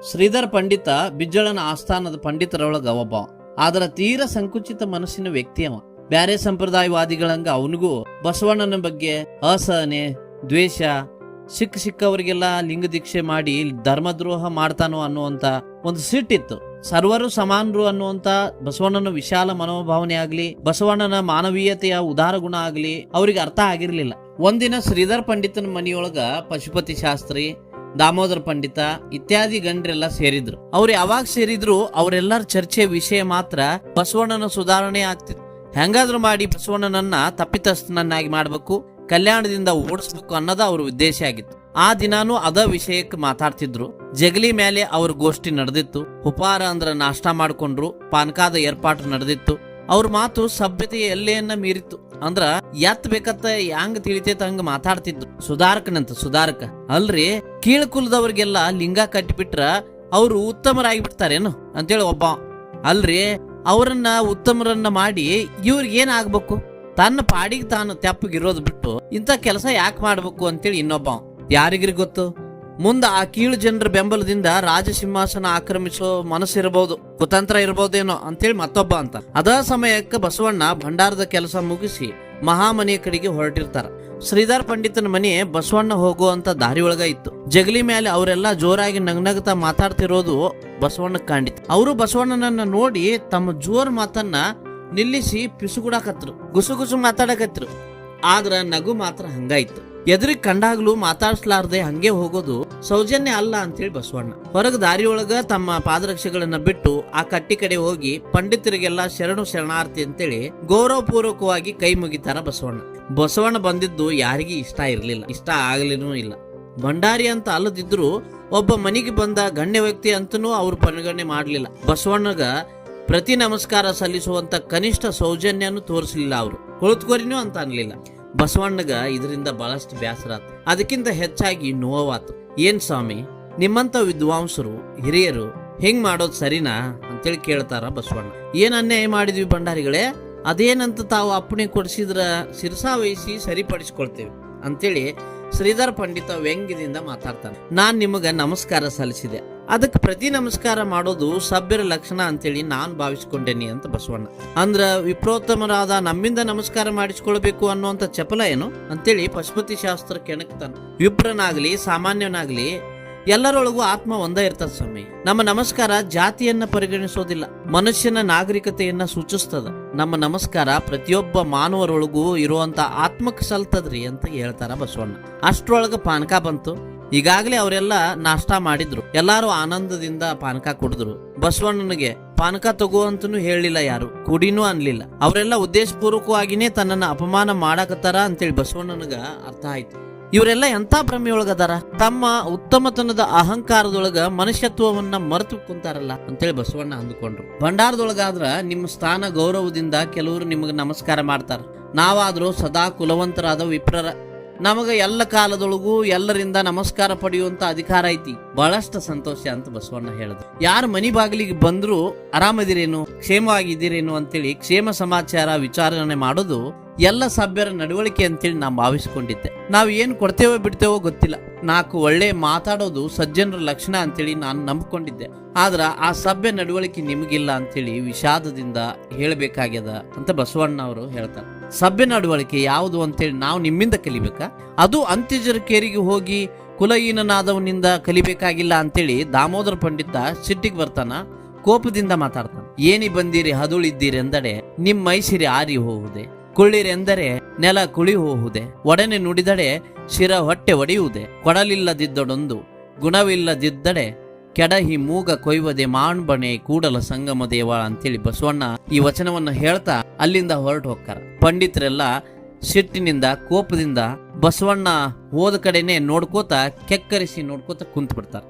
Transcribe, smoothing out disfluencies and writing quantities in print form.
ಶ್ರೀಧರ್ ಪಂಡಿತ ಬಿಜ್ಜಳನ ಆಸ್ಥಾನದ ಪಂಡಿತರೊಳಗ ಒಬ್ಬ. ಆದ್ರ ತೀರ ಸಂಕುಚಿತ ಮನಸ್ಸಿನ ವ್ಯಕ್ತಿ ಅವ. ಬ್ಯಾರೆ ಸಂಪ್ರದಾಯವಾದಿಗಳಂಗ ಅವನಿಗೂ ಬಸವಣ್ಣನ ಬಗ್ಗೆ ಅಸಹನೆ, ದ್ವೇಷ, ಸಿಕ್ಕವರಿಗೆಲ್ಲ ಲಿಂಗ ದೀಕ್ಷೆ ಮಾಡಿ ಧರ್ಮದ್ರೋಹ ಮಾಡ್ತಾನೋ ಅನ್ನುವಂತ ಒಂದು ಸಿಟ್ಟಿತ್ತು. ಸರ್ವರು ಸಮಾನರು ಅನ್ನುವಂತ ಬಸವಣ್ಣನ ವಿಶಾಲ ಮನೋಭಾವನೆ ಆಗ್ಲಿ, ಬಸವಣ್ಣನ ಮಾನವೀಯತೆಯ ಉದಾರ ಗುಣ ಆಗ್ಲಿ ಅವ್ರಿಗೆ ಅರ್ಥ ಆಗಿರ್ಲಿಲ್ಲ. ಒಂದಿನ ಶ್ರೀಧರ್ ಪಂಡಿತನ ಮನೆಯೊಳಗ ಪಶುಪತಿ ಶಾಸ್ತ್ರಿ, ದಾಮೋದರ ಪಂಡಿತ ಇತ್ಯಾದಿ ಗಣ್ರೆಲ್ಲ ಸೇರಿದ್ರು. ಅವ್ರು ಯಾವಾಗ ಸೇರಿದ್ರು ಅವರೆಲ್ಲರ ಚರ್ಚೆ ವಿಷಯ ಮಾತ್ರ ಬಸವಣ್ಣನ ಸುಧಾರಣೆ ಆಗ್ತಿತ್ತು. ಹೆಂಗಾದ್ರೂ ಮಾಡಿ ಬಸವಣ್ಣನನ್ನ ತಪ್ಪಿತಸ್ಥನನ್ನಾಗಿ ಮಾಡ್ಬೇಕು, ಕಲ್ಯಾಣದಿಂದ ಓಡಿಸ್ಬೇಕು ಅನ್ನೋದ ಅವ್ರ ಉದ್ದೇಶ ಆಗಿತ್ತು. ಆ ದಿನಾನು ಅದ ವಿಷಯಕ್ಕೆ ಮಾತಾಡ್ತಿದ್ರು. ಜಗಲಿ ಮೇಲೆ ಅವ್ರ ಗೋಷ್ಠಿ ನಡೆದಿತ್ತು. ಉಪಹಾರ ಅಂದ್ರ ನಾಷ್ಟಾ ಮಾಡ್ಕೊಂಡ್ರು. ಪಾನಕಾದ ಏರ್ಪಾಟು ನಡೆದಿತ್ತು. ಅವ್ರ ಮಾತು ಸಭ್ಯತೆಯ ಎಲ್ಲೆಯನ್ನ ಮೀರಿತ್ತು. ಅಂದ್ರ ಎತ್ ಬೇಕತ್ತ ಹ್ಯಾಂಗ ತಿಳಿತೈತ ಹಂಗ ಮಾತಾಡ್ತಿದ್ರು. ಸುಧಾರಕ ಅಲ್ರಿ, ಕೀಳ್ ಕುಲದವ್ರಿಗೆಲ್ಲ ಲಿಂಗ ಕಟ್ಟಿಬಿಟ್ರ ಅವ್ರು ಉತ್ತಮರಾಗಿ ಬಿಡ್ತಾರೇನು ಅಂತೇಳಿ ಒಬ್ಬ. ಅಲ್ರಿ, ಅವರನ್ನ ಉತ್ತಮರನ್ನ ಮಾಡಿ ಇವ್ರಿಗೆ ಏನ್ ಆಗ್ಬೇಕು? ತನ್ನ ಪಾಡಿಗೆ ತಾನು ತೆಪ್ಪಗಿರೋದು ಬಿಟ್ಟು ಇಂಥ ಕೆಲಸ ಯಾಕೆ ಮಾಡ್ಬೇಕು ಅಂತೇಳಿ ಇನ್ನೊಬ್ಬ. ಯಾರಿಗ್ರಿ ಗೊತ್ತು, ಮುಂದ ಆ ಕೀಳು ಜನರ ಬೆಂಬಲದಿಂದ ರಾಜಸಿಂಹಾಸನ ಆಕ್ರಮಿಸೋ ಮನಸ್ಸಿರಬಹುದು, ಕುತಂತ್ರ ಇರಬಹುದೇನೋ ಅಂತೇಳಿ ಮತ್ತೊಬ್ಬ ಅಂತ. ಅದ ಸಮಯಕ್ಕೆ ಬಸವಣ್ಣ ಭಂಡಾರದ ಕೆಲಸ ಮುಗಿಸಿ ಮಹಾಮನೆಯ ಕಡೆಗೆ ಹೊರಟಿರ್ತಾರ. ಶ್ರೀಧರ್ ಪಂಡಿತನ ಮನೆ ಬಸವಣ್ಣ ಹೋಗುವಂತ ದಾರಿ ಒಳಗ ಇತ್ತು. ಜಗಲಿ ಮೇಲೆ ಅವರೆಲ್ಲ ಜೋರಾಗಿ ನಗ್ನಗ್ತಾ ಮಾತಾಡ್ತಿರೋದು ಬಸವಣ್ಣ ಕಂಡಿತ್ತು. ಅವರು ಬಸವಣ್ಣನನ್ನ ನೋಡಿ ತಮ್ಮ ಜೋರ್ ಮಾತನ್ನ ನಿಲ್ಲಿಸಿ ಪಿಸುಗುಡಾಕತ್ರು, ಗುಸುಗುಸು ಮಾತಾಡಕತ್ರು. ಆದ್ರ ನಗು ಮಾತ್ರ ಹಂಗಾಯ್ತು. ಎದುರಿಗೆ ಕಂಡಾಗ್ಲೂ ಮಾತಾಡ್ಸ್ಲಾರ್ದೆ ಹಂಗೆ ಹೋಗೋದು ಸೌಜನ್ಯ ಅಲ್ಲ ಅಂತೇಳಿ ಬಸವಣ್ಣ ಹೊರಗ ದಾರಿಯೊಳಗ ತಮ್ಮ ಪಾದರಕ್ಷೆಗಳನ್ನ ಬಿಟ್ಟು ಆ ಕಟ್ಟಿ ಕಡೆ ಹೋಗಿ ಪಂಡಿತರಿಗೆಲ್ಲ ಶರಣಾರ್ಥಿ ಅಂತೇಳಿ ಗೌರವಪೂರ್ವಕವಾಗಿ ಕೈ ಮುಗಿತಾರ ಬಸವಣ್ಣ. ಬಸವಣ್ಣ ಬಂದಿದ್ದು ಯಾರಿಗೂ ಇಷ್ಟ ಇರ್ಲಿಲ್ಲ, ಇಷ್ಟ ಆಗ್ಲಿನೂ ಇಲ್ಲ. ಭಂಡಾರಿ ಅಂತ ಅಲ್ಲದಿದ್ರು ಒಬ್ಬ ಮನೆಗೆ ಬಂದ ಗಣ್ಯ ವ್ಯಕ್ತಿ ಅಂತನೂ ಅವ್ರು ಪರಿಗಣನೆ ಮಾಡ್ಲಿಲ್ಲ. ಬಸವಣ್ಣಗ ಪ್ರತಿ ನಮಸ್ಕಾರ ಸಲ್ಲಿಸುವಂತ ಕನಿಷ್ಠ ಸೌಜನ್ಯನು ತೋರಿಸಲಿಲ್ಲ. ಅವರು ಕುಳಿತುಕೋರಿನೂ ಅಂತ ಅನ್ಲಿಲ್ಲ. ಬಸವಣ್ಣಗ ಇದರಿಂದ ಬಹಳಷ್ಟು ಬೇಸರ ಆತು. ಅದಕ್ಕಿಂತ ಹೆಚ್ಚಾಗಿ ನೋವಾತು. ಏನ್ ಸ್ವಾಮಿ, ನಿಮ್ಮಂತ ವಿದ್ವಾಂಸರು ಹಿರಿಯರು ಹೆಂಗ್ ಮಾಡೋದು ಸರಿನಾ ಅಂತೇಳಿ ಕೇಳ್ತಾರ ಬಸವಣ್ಣ. ಏನ್ ಅನ್ಯಾಯ ಮಾಡಿದ್ವಿ ಭಂಡಾರಿಗಳೇ, ಅದೇನಂತ ತಾವು ಅಪ್ಪಣೆ ಕೊಡಿಸಿದ್ರ ಶಿರಸಾ ವಹಿಸಿ ಸರಿಪಡಿಸ್ಕೊಳ್ತೇವೆ ಅಂತೇಳಿ ಶ್ರೀಧರ್ ಪಂಡಿತ ವ್ಯಂಗ್ಯದಿಂದ ಮಾತಾಡ್ತಾನೆ. ನಾನ್ ನಿಮಗ ನಮಸ್ಕಾರ ಸಲ್ಲಿಸಿದೆ, ಅದಕ್ಕೆ ಪ್ರತಿ ನಮಸ್ಕಾರ ಮಾಡೋದು ಸಭ್ಯರ ಲಕ್ಷಣ ಅಂತೇಳಿ ನಾನ್ ಭಾವಿಸ್ಕೊಂಡೇನಿ ಅಂತ ಬಸವಣ್ಣ ಅಂದ್ರ. ವಿಪ್ರೋತ್ತಮರಾದ ನಮ್ಮಿಂದ ನಮಸ್ಕಾರ ಮಾಡಿಸ್ಕೊಳ್ಬೇಕು ಅನ್ನುವಂತ ಚಪಲ ಏನು ಅಂತೇಳಿ ಪಶುಪತಿ ಶಾಸ್ತ್ರ ಕೆಣಕ್ತಾನ. ವಿಪ್ರನಾಗ್ಲಿ ಸಾಮಾನ್ಯನಾಗ್ಲಿ ಎಲ್ಲರೊಳಗೂ ಆತ್ಮ ಒಂದೇ ಇರ್ತದ ಸ್ವಾಮಿ. ನಮ್ಮ ನಮಸ್ಕಾರ ಜಾತಿಯನ್ನ ಪರಿಗಣಿಸೋದಿಲ್ಲ, ಮನುಷ್ಯನ ನಾಗರಿಕತೆಯನ್ನ ಸೂಚಿಸ್ತದ. ನಮ್ಮ ನಮಸ್ಕಾರ ಪ್ರತಿಯೊಬ್ಬ ಮಾನವರೊಳಗೂ ಇರುವಂತ ಆತ್ಮಕ್ಕೆ ಸಲ್ತದ್ರಿ ಅಂತ ಹೇಳ್ತಾರ ಬಸವಣ್ಣ. ಅಷ್ಟ್ರೊಳಗ ಪಾನಕ ಬಂತು. ಈಗಾಗಲೇ ಅವರೆಲ್ಲ ನಾಷ್ಟಾ ಮಾಡಿದ್ರು. ಎಲ್ಲಾರು ಆನಂದದಿಂದ ಪಾನಕ ಕುಡಿದ್ರು. ಬಸವಣ್ಣನಿಗೆ ಪಾನಕ ತಗೋಂತನೂ ಹೇಳಿಲ್ಲ, ಯಾರು ಕುಡಿನೂ ಅನ್ಲಿಲ್ಲ. ಅವರೆಲ್ಲ ಉದ್ದೇಶಪೂರ್ವಕವಾಗಿನೇ ತನ್ನನ್ನ ಅಪಮಾನ ಮಾಡಕತ್ತಾರ ಅಂತೇಳಿ ಬಸವಣ್ಣನಿಗ ಅರ್ಥ ಆಯ್ತು. ಇವರೆಲ್ಲ ಎಂತ ಭ್ರಮೆಯೊಳಗದಾರ, ತಮ್ಮ ಉತ್ತಮತನದ ಅಹಂಕಾರದೊಳಗ ಮನುಷ್ಯತ್ವವನ್ನ ಮರೆತು ಕುಂತಾರಲ್ಲ ಅಂತೇಳಿ ಬಸವಣ್ಣ ಅಂದುಕೊಂಡ್ರು. ಭಂಡಾರದೊಳಗಾದ್ರ ನಿಮ್ಮ ಸ್ಥಾನ ಗೌರವದಿಂದ ಕೆಲವರು ನಿಮಗ ನಮಸ್ಕಾರ ಮಾಡ್ತಾರ. ನಾವಾದ್ರೂ ಸದಾ ಕುಲವಂತರಾದ ವಿಪ್ರರ, ನಮಗ ಎಲ್ಲ ಕಾಲದೊಳಗೂ ಎಲ್ಲರಿಂದ ನಮಸ್ಕಾರ ಪಡೆಯುವಂತ ಅಧಿಕಾರ ಐತಿ. ಬಹಳಷ್ಟು ಸಂತೋಷ ಅಂತ ಬಸವಣ್ಣ ಹೇಳಿದ್ರು. ಯಾರು ಮನಿ ಬಾಗಿಲಿಗೆ ಬಂದ್ರು ಆರಾಮದಿರೇನು, ಕ್ಷೇಮವಾಗಿದ್ದೀರೇನು ಅಂತೇಳಿ ಕ್ಷೇಮ ಸಮಾಚಾರ ವಿಚಾರಣೆ ಮಾಡೋದು ಎಲ್ಲ ಸಭ್ಯರ ನಡವಳಿಕೆ ಅಂತೇಳಿ ನಾ ಭಾವಿಸ್ಕೊಂಡಿದ್ದೆ. ನಾವ್ ಏನ್ ಕೊಡ್ತೇವೋ ಬಿಡ್ತೇವೋ ಗೊತ್ತಿಲ್ಲ. ನಾಲ್ಕು ಒಳ್ಳೆ ಮಾತಾಡೋದು ಸಜ್ಜನರ ಲಕ್ಷಣ ಅಂತೇಳಿ ನಾನು ನಂಬಿಕೊಂಡಿದ್ದೆ. ಆದ್ರ ಆ ಸಭ್ಯ ನಡವಳಿಕೆ ನಿಮಗಿಲ್ಲ ಅಂತೇಳಿ ವಿಷಾದದಿಂದ ಹೇಳಬೇಕಾಗ್ಯದ ಅಂತ ಬಸವಣ್ಣ ಅವರು ಹೇಳ್ತಾರೆ. ಸಭ್ಯ ನಡವಳಿಕೆ ಯಾವುದು ಅಂತೇಳಿ ನಾವು ನಿಮ್ಮಿಂದ ಕಲಿಬೇಕಾ? ಅದು ಅಂತ್ಯಜರ ಕೇರಿಗೆ ಹೋಗಿ ಕುಲಹೀನನಾದವನಿಂದ ಕಲಿಬೇಕಾಗಿಲ್ಲ ಅಂತೇಳಿ ದಾಮೋದರ ಪಂಡಿತ ಸಿಟ್ಟಿಗೆ ಬರ್ತಾನ, ಕೋಪದಿಂದ ಮಾತಾಡ್ತಾನ. ಏನಿ ಬಂದಿರಿ ಹದುಳಿದ್ದೀರಿ ಎಂದಡೆ ನಿಮ್ ಮೈಸಿರಿ ಆರಿ ಹೋಗುದೆ, ಕುಳ್ಳಿರೆಂದರೆ ನೆಲ ಕುಳಿ ಹೋಗುದೆ, ಒಡನೆ ನುಡಿದಡೆ ಶಿರ ಹೊಟ್ಟೆ ಒಡೆಯುವುದೇ, ಕೊಡಲಿಲ್ಲದಿದ್ದಡೊಂದು ಗುಣವಿಲ್ಲದಿದ್ದಡೆ ಕೆಡಹಿ ಮೂಗ ಕೊಯ್ವದೆ ಮಾಣ್ಬಣೆ ಕೂಡಲ ಸಂಗಮ ದೇವ ಅಂತೇಳಿ ಬಸವಣ್ಣ ಈ ವಚನವನ್ನ ಹೇಳ್ತಾ ಅಲ್ಲಿಂದ ಹೊರಟು ಹೋಗ್ತಾರ. ಪಂಡಿತರೆಲ್ಲ ಸಿಟ್ಟಿನಿಂದ ಕೋಪದಿಂದ ಬಸವಣ್ಣ ಹೋದ ಕಡೆನೆ ನೋಡ್ಕೋತ ಕೆಕ್ಕರಿಸಿ ನೋಡ್ಕೋತ ಕುಂತ್ ಬಿಡ್ತಾರ.